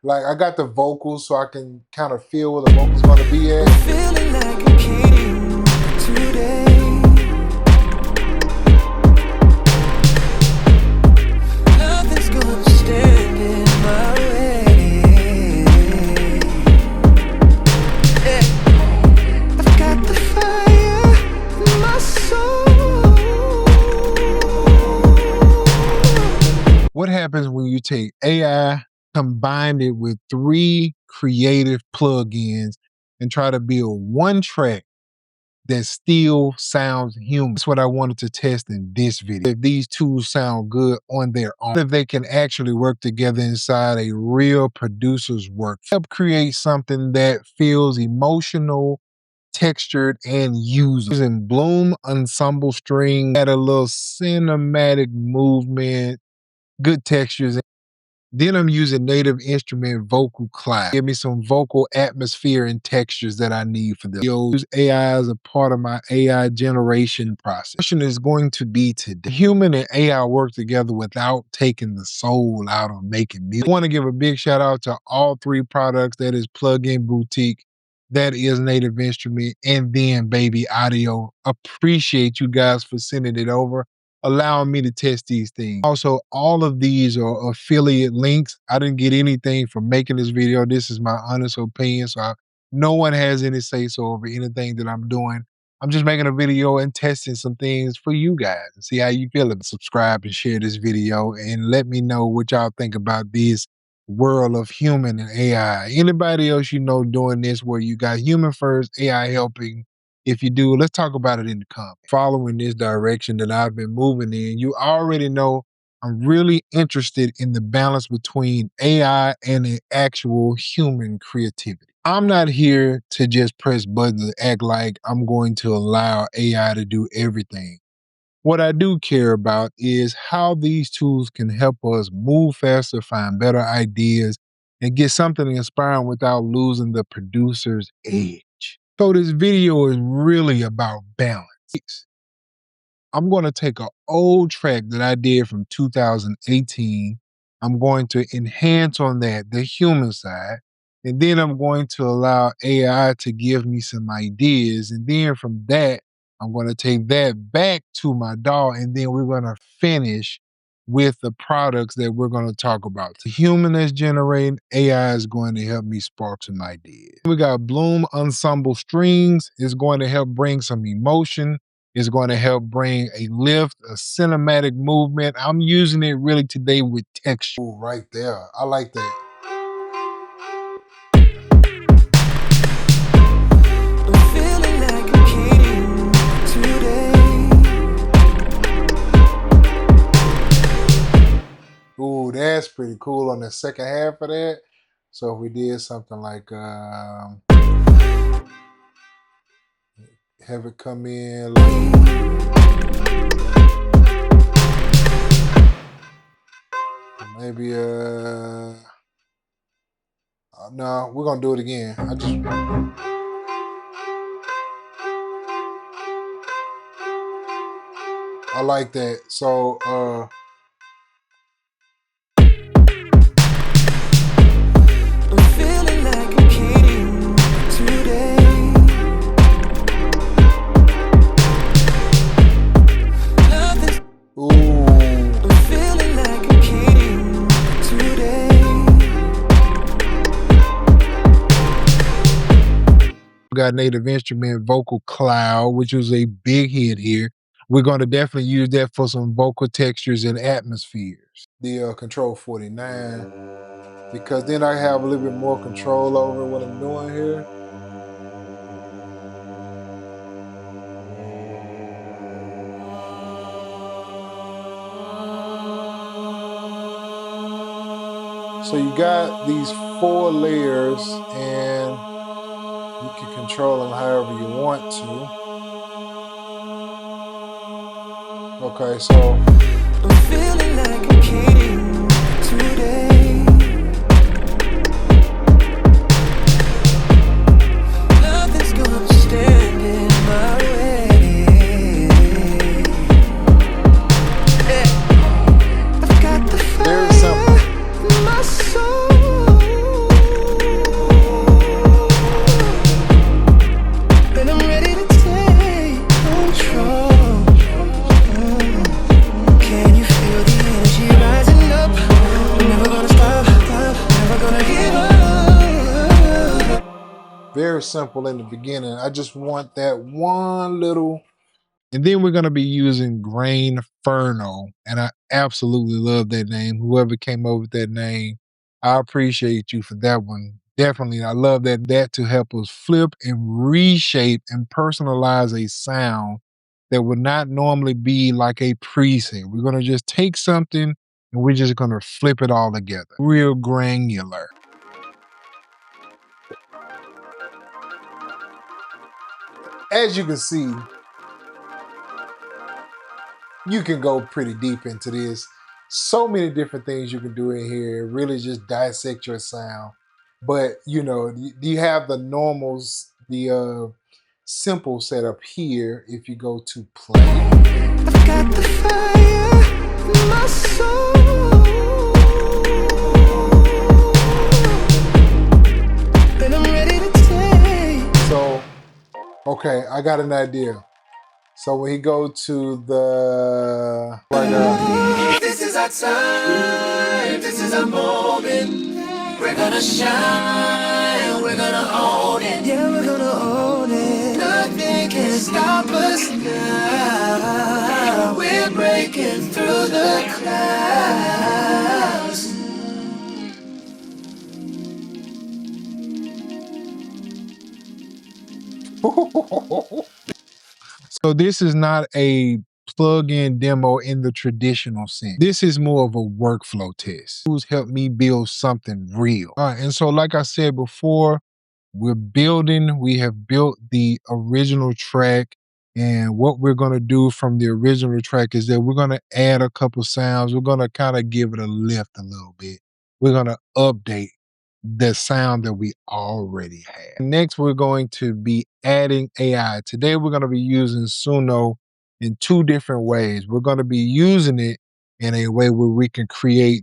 Like I got the vocals so I can kind of feel where the vocals gonna be at. Feeling like a king today. Nothing's gonna stand in my way. Yeah. I've got the fire in my soul. What happens when you take AI, combine it with 3 creative plugins, and try to build one track that still sounds human? That's what I wanted to test in this video. If these tools sound good on their own, if they can actually work together inside a real producer's work, help create something that feels emotional, textured, and usable. Using Bloom Ensemble Strings, add a little cinematic movement, good textures. Then I'm using Native Instrument Vocal Cloud. Give me some vocal atmosphere and textures that I need for this. Use AI as a part of my AI generation process. The question is going to be today: human and AI work together without taking the soul out of making music. I want to give a big shout out to all 3 products. That is Plugin Boutique, that is Native Instrument, and then Baby Audio. Appreciate you guys for sending it over, allowing me to test these things. Also, all of these are affiliate links. I didn't get anything from making this video. This is my honest opinion, so no one has any say-so over anything that I'm doing. I'm just making a video and testing some things for you guys and see how you feel about it. Subscribe and share this video and let me know what y'all think about this world of human and AI. Anybody else you know doing this where you got human first, AI helping? If you do, let's talk about it in the comments. Following this direction that I've been moving in, you already know I'm really interested in the balance between AI and the actual human creativity. I'm not here to just press buttons and act like I'm going to allow AI to do everything. What I do care about is how these tools can help us move faster, find better ideas, and get something inspiring without losing the producer's edge. So this video is really about balance. I'm going to take an old track that I did from 2018. I'm going to enhance on that, the human side, and then I'm going to allow AI to give me some ideas. And then from that, I'm going to take that back to my DAW, and then we're going to finish with the products that we're going to talk about. The human is generating, AI is going to help me spark some ideas. We got Bloom Ensemble Strings. It's going to help bring some emotion. It's going to help bring a lift, a cinematic movement. I'm using it really today with texture. Ooh, right there. I like that. I'm feeling like a king today. Ooh, that's pretty cool on the second half of that. So if we did something like have it come in like, maybe no, we're gonna do it again. I like that. So I'm feeling like a king today. ooh. I'm feeling like a king today. We got Native Instrument Vocal Cloud, which was a big hit here. We're going to definitely use that for some vocal textures and atmospheres. The Control 49, because then I have a little bit more control over what I'm doing here. So you got these 4 layers and you can control them however you want to. Okay, so I'm feeling like a king today. Nothing's gonna stand in my way. Yeah. I've got the fire in my soul. Very simple in the beginning. I just want that one little. And then we're going to be using Grainferno. And I absolutely love that name. Whoever came up with that name, I appreciate you for that one. Definitely. I love that to help us flip and reshape and personalize a sound that would not normally be like a preset. We're going to just take something and we're just going to flip it all together. Real granular. As you can see, you can go pretty deep into this. So many different things you can do in here. Really just dissect your sound. But, you know, you have the normals, the simple setup here if you go to play. I've got the fire in my soul, and I'm ready to take. So, okay, I got an idea. So when he go to the This is our time, this is our moment. We're gonna shine, we're gonna own it. Yeah, we're gonna own it. Nothing can stop us now. We're breaking through the clouds. So this is not a plug-in demo in the traditional sense. This is more of a workflow test. Who's helped me build something real. All right, and so like I said before, we have built the original track, and what we're gonna do from the original track is that we're gonna add a couple sounds. We're gonna kind of give it a lift a little bit. We're gonna update the sound that we already had. Next, we're going to be adding AI. Today, we're going to be using Suno in two different ways. We're going to be using it in a way where we can create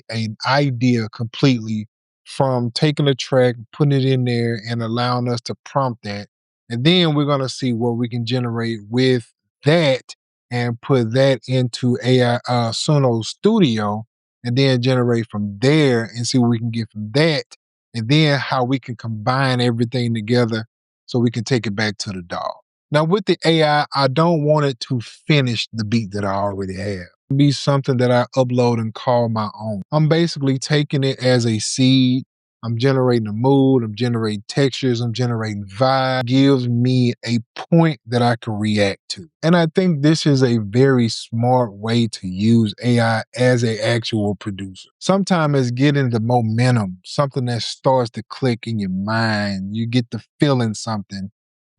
an idea completely from taking a track, putting it in there, and allowing us to prompt that. And then we're going to see what we can generate with that and put that into AI Suno Studio, and then generate from there and see what we can get from that, and then how we can combine everything together so we can take it back to the DAW. Now with the AI, I don't want it to finish the beat that I already have. It'll be something that I upload and call my own. I'm basically taking it as a seed. I'm generating a mood, I'm generating textures, I'm generating vibe. Gives me a point that I can react to. And I think this is a very smart way to use AI as an actual producer. Sometimes it's getting the momentum, something that starts to click in your mind. You get the feeling something,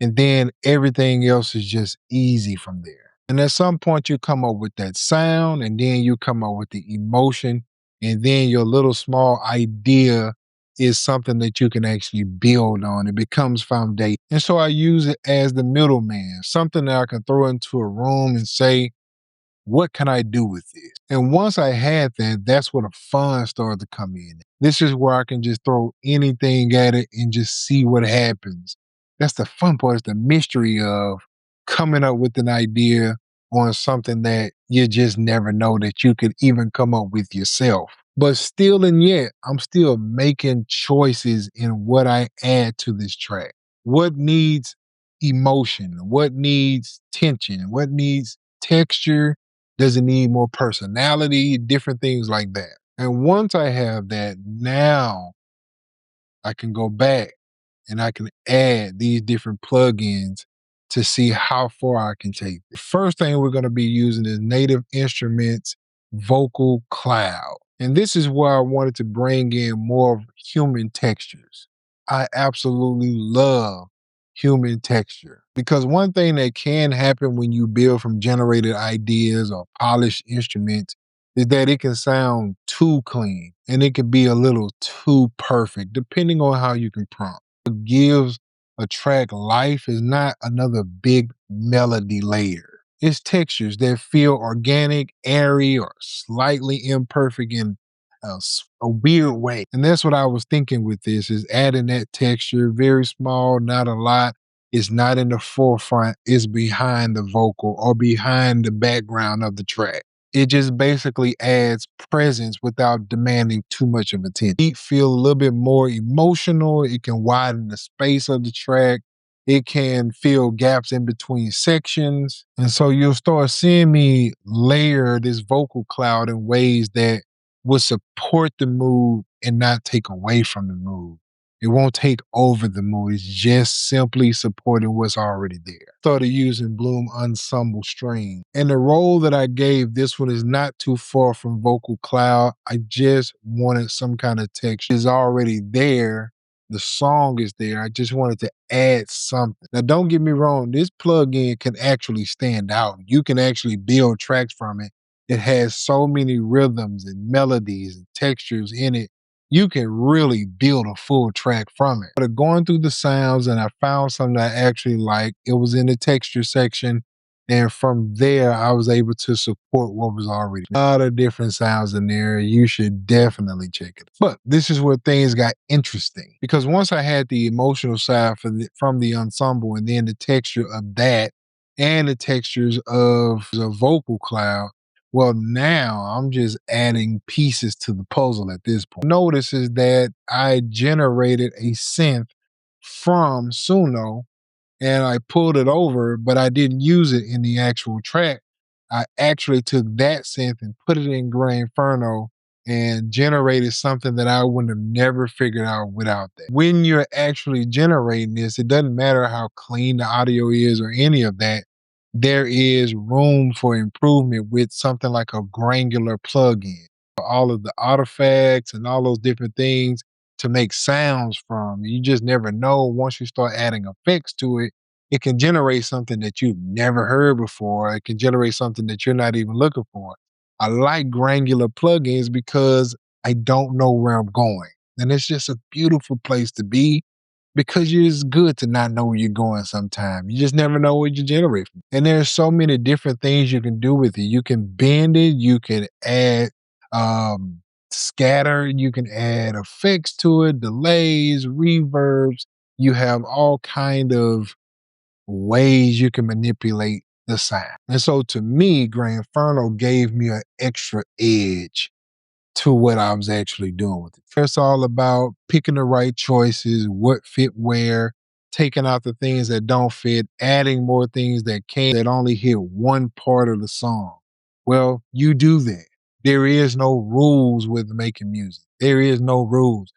and then everything else is just easy from there. And at some point you come up with that sound, and then you come up with the emotion, and then your little small idea is something that you can actually build on. It becomes foundation. And so I use it as the middleman, something that I can throw into a room and say, what can I do with this? And once I had that, that's where the fun started to come in. This is where I can just throw anything at it and just see what happens. That's the fun part, is the mystery of coming up with an idea on something that you just never know that you could even come up with yourself. But still and yet, I'm still making choices in what I add to this track. What needs emotion? What needs tension? What needs texture? Does it need more personality? Different things like that. And once I have that, now I can go back and I can add these different plugins to see how far I can take. The first thing we're going to be using is Native Instruments Vocal Cloud. And this is where I wanted to bring in more of human textures. I absolutely love human texture, because one thing that can happen when you build from generated ideas or polished instruments is that it can sound too clean and it can be a little too perfect, depending on how you can prompt. What gives a track life is not another big melody layer. It's textures that feel organic, airy, or slightly imperfect in a weird way. And that's what I was thinking with this, is adding that texture, very small, not a lot. It's not in the forefront, it's behind the vocal or behind the background of the track. It just basically adds presence without demanding too much of attention. It feel a little bit more emotional. It can widen the space of the track. It can fill gaps in between sections. And so you'll start seeing me layer this vocal cloud in ways that will support the mood and not take away from the mood. It won't take over the mood. It's just simply supporting what's already there. Started using Bloom Ensemble Strings. And the role that I gave this one is not too far from vocal cloud. I just wanted some kind of text. It's already there. The song is there. I just wanted to add something. Now, don't get me wrong. This plugin can actually stand out. You can actually build tracks from it. It has so many rhythms and melodies and textures in it. You can really build a full track from it. But going through the sounds, and I found something I actually like. It was in the texture section. And from there, I was able to support what was already. A lot of different sounds in there. You should definitely check it. But this is where things got interesting. Because once I had the emotional side from the ensemble and then the texture of that and the textures of the vocal cloud, well, now I'm just adding pieces to the puzzle at this point. Notice is that I generated a synth from Suno and I pulled it over, but I didn't use it in the actual track. I actually took that synth and put it in Grainferno and generated something that I wouldn't have never figured out without that. When you're actually generating this, it doesn't matter how clean the audio is or any of that. There is room for improvement with something like a granular plugin. All of the artifacts and all those different things to make sounds from. You just never know. Once you start adding effects to it, it can generate something that you've never heard before. It can generate something that you're not even looking for. I like granular plugins because I don't know where I'm going. And it's just a beautiful place to be because it's good to not know where you're going sometimes. You just never know what you generate from. And there's so many different things you can do with it. You can bend it, you can add scatter, you can add effects to it, delays, reverbs. You have all kind of ways you can manipulate the sound. And so to me, Grainferno gave me an extra edge to what I was actually doing with it. It's all about picking the right choices, what fit where, taking out the things that don't fit, adding more things that can, that only hit one part of the song. Well, you do that. There is no rules with making music. There is no rules.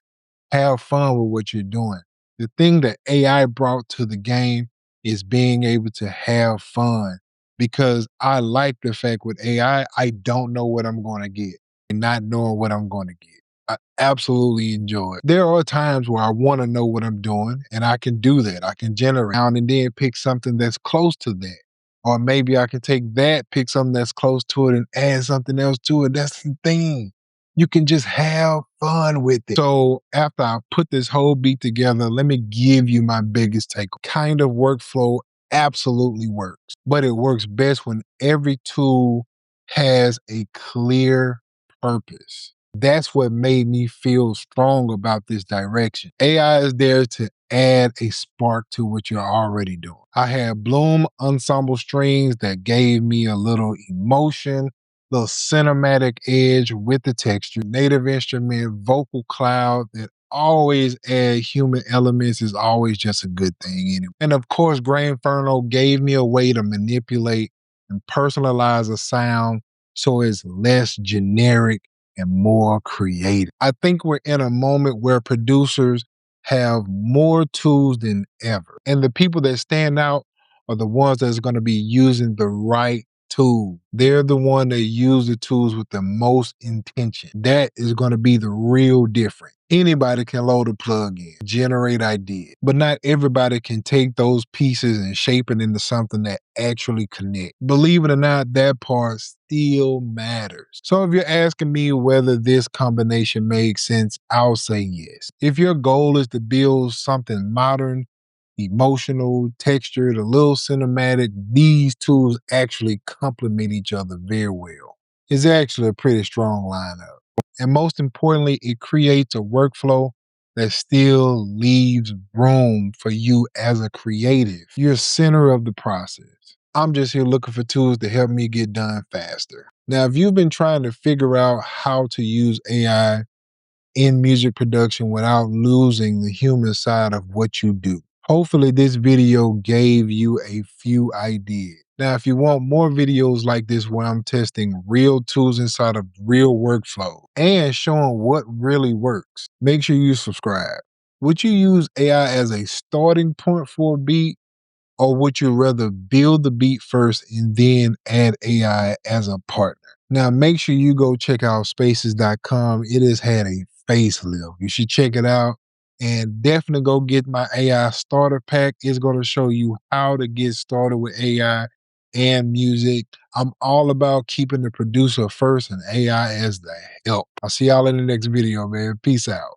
Have fun with what you're doing. The thing that AI brought to the game is being able to have fun because I like the fact with AI, I don't know what I'm going to get and not knowing what I'm going to get. I absolutely enjoy it. There are times where I want to know what I'm doing and I can do that. I can generate and then pick something that's close to that. Or maybe I can take that, pick something that's close to it and add something else to it. That's the thing. You can just have fun with it. So after I put this whole beat together, let me give you my biggest take. Kind of workflow absolutely works, but it works best when every tool has a clear purpose. That's what made me feel strong about this direction. AI is there to add a spark to what you're already doing. I had Bloom Ensemble Strings that gave me a little emotion, little cinematic edge with the texture, native instrument, vocal cloud that always add human elements is always just a good thing anyway. And of course, Grainferno gave me a way to manipulate and personalize a sound so it's less generic and more creative. I think we're in a moment where producers have more tools than ever. And the people that stand out are the ones that's going to be using the right tool. They're the one that use the tools with the most intention. That is going to be the real difference. Anybody can load a plug-in, generate ideas, but not everybody can take those pieces and shape it into something that actually connects. Believe it or not, that part still matters. So if you're asking me whether this combination makes sense, I'll say yes. If your goal is to build something modern, emotional, textured, a little cinematic, these tools actually complement each other very well. It's actually a pretty strong lineup. And most importantly, it creates a workflow that still leaves room for you as a creative. You're center of the process. I'm just here looking for tools to help me get done faster. Now, if you've been trying to figure out how to use AI in music production without losing the human side of what you do, hopefully this video gave you a few ideas. Now, if you want more videos like this where I'm testing real tools inside of real workflow and showing what really works, make sure you subscribe. Would you use AI as a starting point for a beat? Or would you rather build the beat first and then add AI as a partner? Now, make sure you go check out spaces.com. It has had a facelift. You should check it out and definitely go get my AI starter pack. It's going to show you how to get started with AI and music. I'm all about keeping the producer first and AI as the help. I'll see y'all in the next video, man. Peace out.